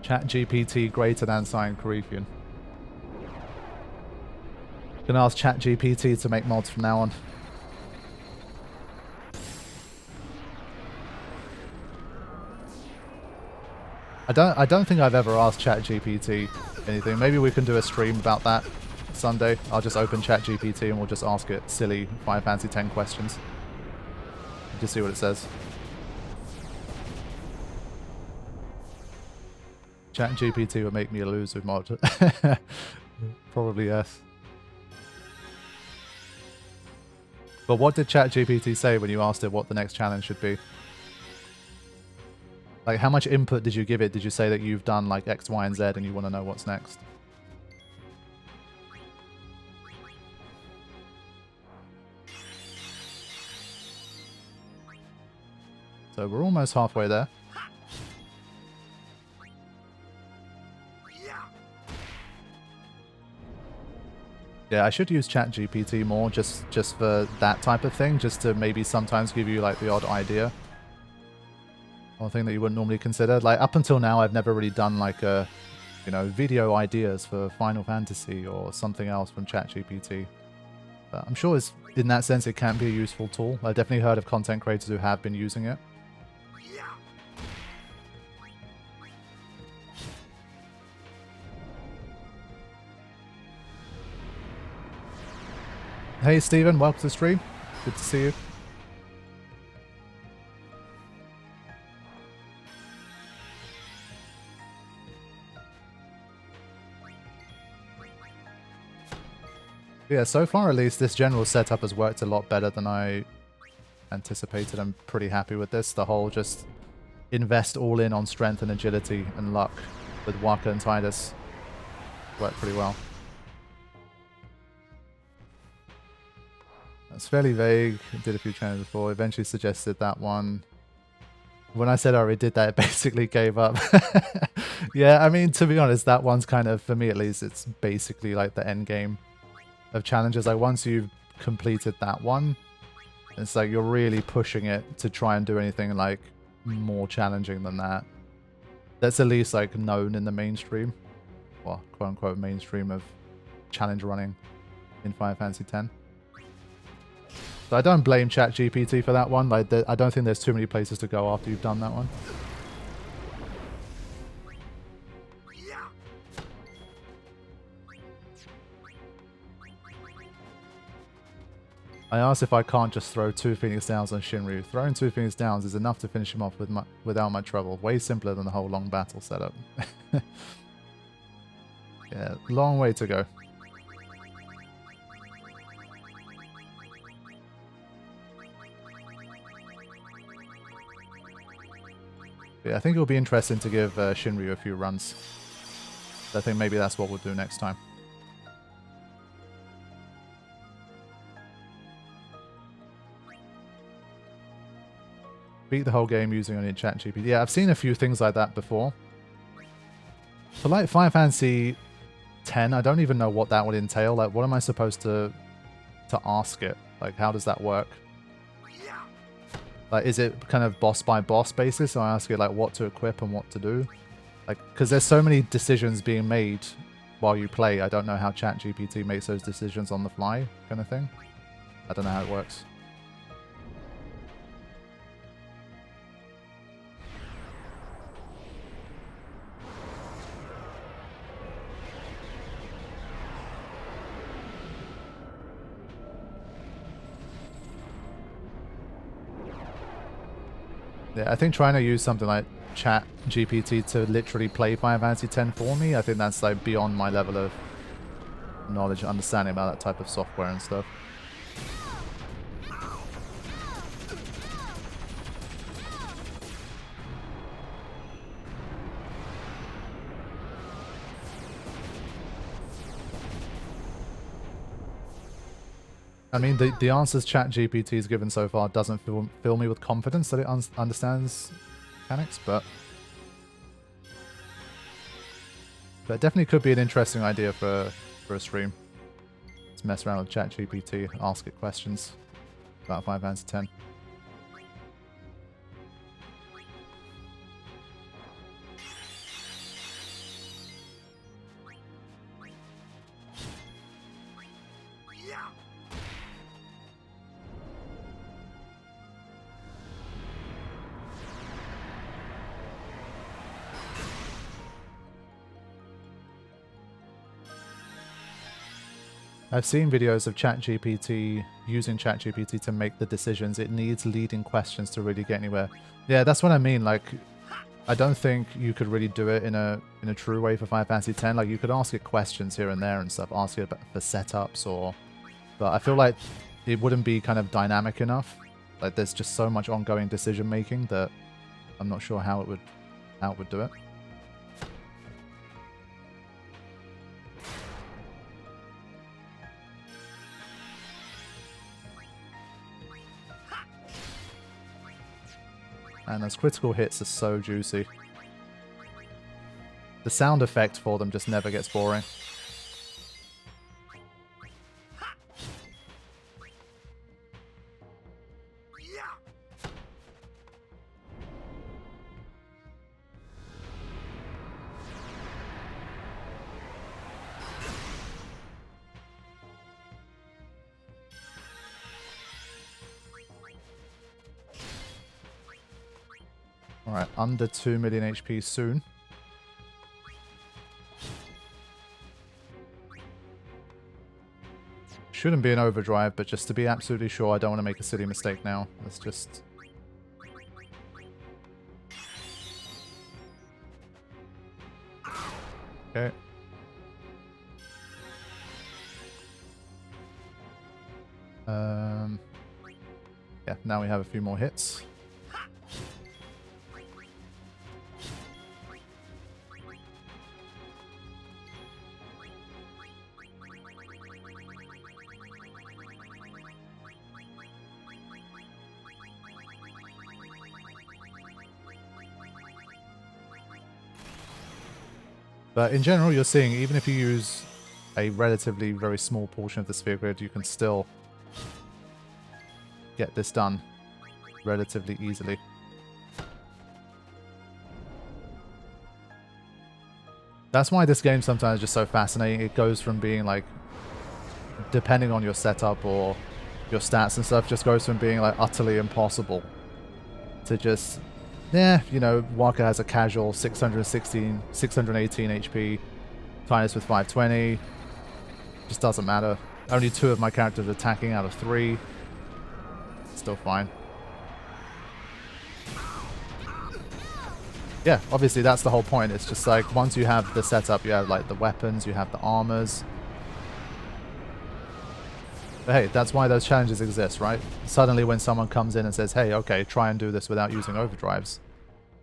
Speaker 1: ChatGPT greater than sign Karifian. Can ask ChatGPT to make mods from now on. I don't think I've ever asked ChatGPT anything. Maybe we can do a stream about that Sunday. I'll just open ChatGPT and we'll just ask it silly Final Fantasy X questions. Just see what it says. ChatGPT would make me a loser mod. Probably yes. But what did ChatGPT say when you asked it what the next challenge should be? Like, how much input did you give it? Did you say that you've done like X, Y, and Z and you want to know what's next? So we're almost halfway there. Yeah, I should use ChatGPT more just for that type of thing, just to maybe sometimes give you like the odd idea. One thing that you wouldn't normally consider. Like up until now, I've never really done like a, you know, video ideas for Final Fantasy or something else from ChatGPT. But I'm sure it's, in that sense, it can be a useful tool. I've definitely heard of content creators who have been using it. Hey Steven, welcome to the stream. Good to see you. Yeah, so far at least, this general setup has worked a lot better than I anticipated. I'm pretty happy with this. The whole just invest all in on strength and agility and luck with Waka and Tidus worked pretty well. That's fairly vague. I did a few challenges before. Eventually suggested that one. When I said I already did that, it basically gave up. Yeah, I mean, to be honest, that one's kind of, for me at least, it's basically like the end game of challenges. Like once you've completed that one, it's like you're really pushing it to try and do anything like more challenging than that. That's at least like known in the mainstream, well, quote unquote mainstream of challenge running in Final Fantasy X. So I don't blame ChatGPT for that one. Like I don't think there's too many places to go after you've done that one. I asked if I can't just throw 2 Phoenix Downs on Shinryu. Throwing 2 Phoenix Downs is enough to finish him off without much trouble. Way simpler than the whole long battle setup. Yeah, long way to go. Yeah, I think it'll be interesting to give Shinryu a few runs. I think maybe that's what we'll do next time. Beat the whole game using only ChatGPT. Yeah, I've seen a few things like that before. For like Final Fantasy X, I don't even know what that would entail. Like, what am I supposed to ask it? Like, how does that work? Like, is it kind of boss by boss basis? So I ask it like what to equip and what to do. Like, because there's so many decisions being made while you play. I don't know how ChatGPT makes those decisions on the fly, kind of thing. I don't know how it works. Yeah, I think trying to use something like ChatGPT to literally play Final Fantasy X for me, I think that's like beyond my level of knowledge and understanding about that type of software and stuff. I mean, the answers ChatGPT has given so far doesn't fill me with confidence that it understands mechanics, but it definitely could be an interesting idea for a stream. Let's mess around with ChatGPT, ask it questions about Final Fantasy X. I've seen videos of ChatGPT using ChatGPT to make the decisions. It needs leading questions to really get anywhere. Yeah, that's what I mean. Like, I don't think you could really do it in a true way for Final Fantasy X. Like, you could ask it questions here and there and stuff, ask it for setups or... But I feel like it wouldn't be kind of dynamic enough. Like, there's just so much ongoing decision making that I'm not sure how it would do it. And those critical hits are so juicy. The sound effect for them just never gets boring. Alright, under 2 million HP soon. Shouldn't be an overdrive, but just to be absolutely sure, I don't want to make a silly mistake now. Let's just... Okay. Yeah, now we have a few more hits. But in general, you're seeing, even if you use a relatively very small portion of the sphere grid, you can still get this done relatively easily. That's why this game sometimes is just so fascinating. It goes from being like, depending on your setup or your stats and stuff, just goes from being like utterly impossible to just... Yeah, you know, Waka has a casual 618 HP, Tinus with 520, just doesn't matter. Only 2 of my characters attacking out of 3. still fine. Yeah, obviously that's the whole point. It's just like once you have the setup, you have like the weapons, you have the armors. But hey, that's why those challenges exist, right? Suddenly when someone comes in and says, hey, okay, try and do this without using overdrives,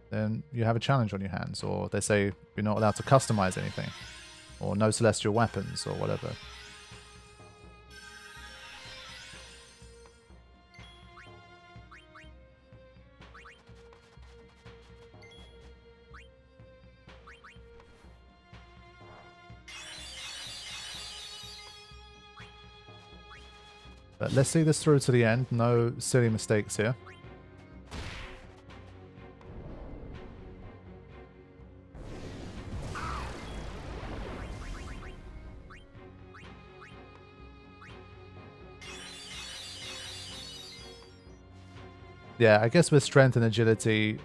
Speaker 1: then you have a challenge on your hands. Or they say you're not allowed to customize anything. Or no celestial weapons or whatever. But let's see this through to the end. No silly mistakes here. Yeah, I guess with strength and agility,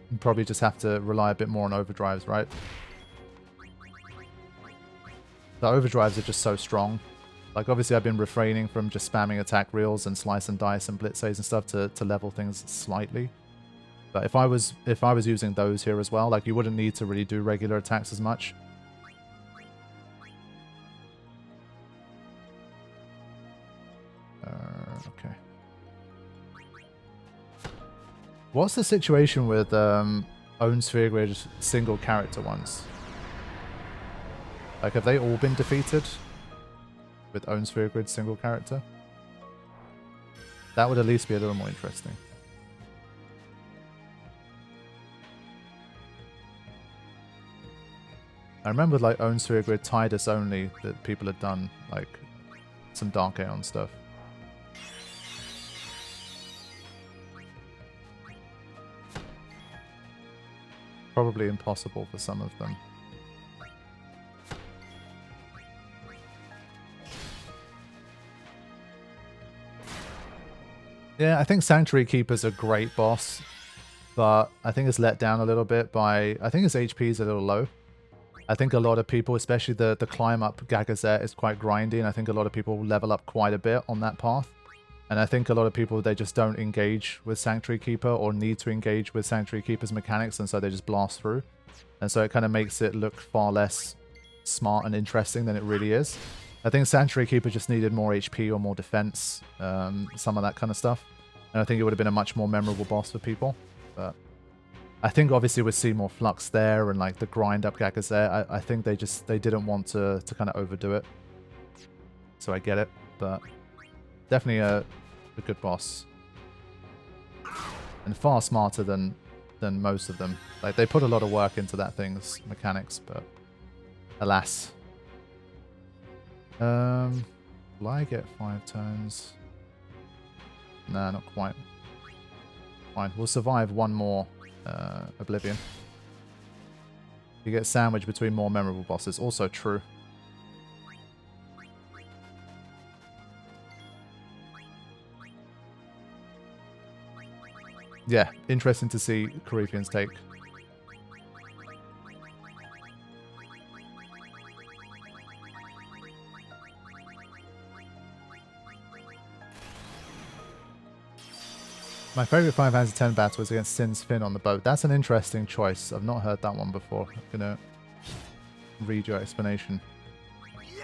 Speaker 1: you probably just have to rely a bit more on overdrives, right? The overdrives are just so strong. Like, obviously, I've been refraining from just spamming attack reels and slice and dice and blitzays and stuff to level things slightly. But if I was using those here as well, like, you wouldn't need to really do regular attacks as much. Okay. What's the situation with own sphere grid single character ones? Like, have they all been defeated? With own sphere grid single character? That would at least be a little more interesting. I remember with like own sphere grid Tidus only that people had done like some Dark Aeon stuff. Probably impossible for some of them. Yeah, I think Sanctuary Keeper's a great boss, but I think it's let down a little bit by... I think his HP is a little low. I think a lot of people, especially the climb up Gagazet, is quite grindy, and I think a lot of people level up quite a bit on that path. And I think a lot of people, they just don't engage with Sanctuary Keeper or need to engage with Sanctuary Keeper's mechanics, and so they just blast through. And so it kind of makes it look far less smart and interesting than it really is. I think Sanctuary Keeper just needed more HP or more defense, some of that kind of stuff. And I think it would have been a much more memorable boss for people. But I think obviously we'd see more flux there and like the grind up Gagazet. I think they didn't want to kind of overdo it. So I get it, but definitely a good boss. And far smarter than most of them. Like, they put a lot of work into that thing's mechanics, but alas. Will I get 5 turns? Nah, not quite. Fine, we'll survive one more Oblivion. You get sandwiched between more memorable bosses. Also true. Yeah, interesting to see Corypheon's take. My favourite Final Fantasy X battle was against Sin's Finn on the boat. That's an interesting choice. I've not heard that one before. I'm going to read your explanation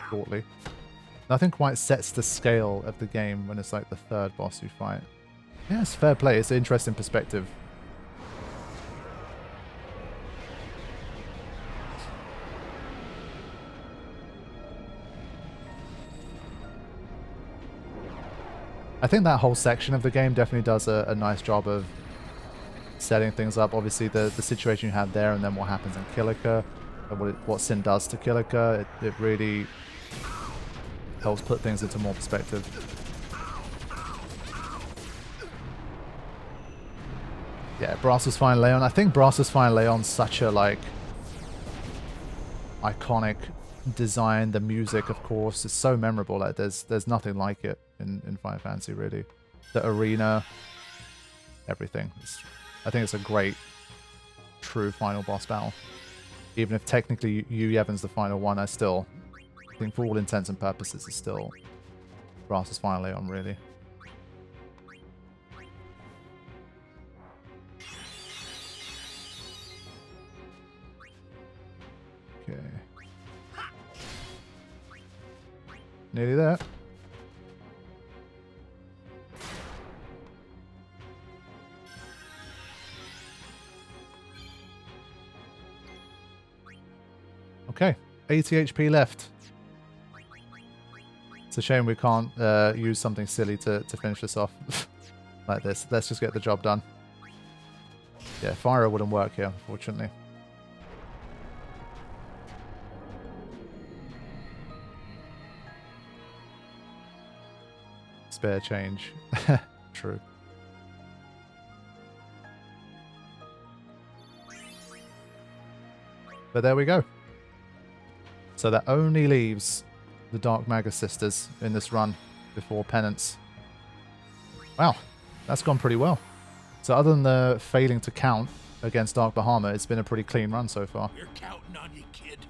Speaker 1: shortly. Nothing quite sets the scale of the game when it's like the third boss you fight. Yeah, it's fair play. It's an interesting perspective. I think that whole section of the game definitely does a nice job of setting things up. Obviously, the situation you have there and then what happens in Kilika, and what Sin does to Kilika, it really helps put things into more perspective. Yeah, Brass's Fine Leon. I think Brass's Fine Leon's such a, like, iconic design. The music, of course, is so memorable. Like, there's nothing like it in Final Fantasy, really. The arena, everything. I think it's a great, true final boss battle. Even if technically Yu Yevon's the final one, I still think for all intents and purposes it's still Brass's Fine Leon, really. Okay. Nearly there. Okay, 80 HP left. It's a shame we can't use something silly to finish this off like this. Let's just get the job done. Yeah, fire wouldn't work here, unfortunately. Spare change. True. But there we go. So that only leaves the Dark Magus Sisters in this run before Penance. Wow, that's gone pretty well. So other than the failing to count against Dark Bahamut, it's been a pretty clean run so far.
Speaker 3: We're counting on you, kid.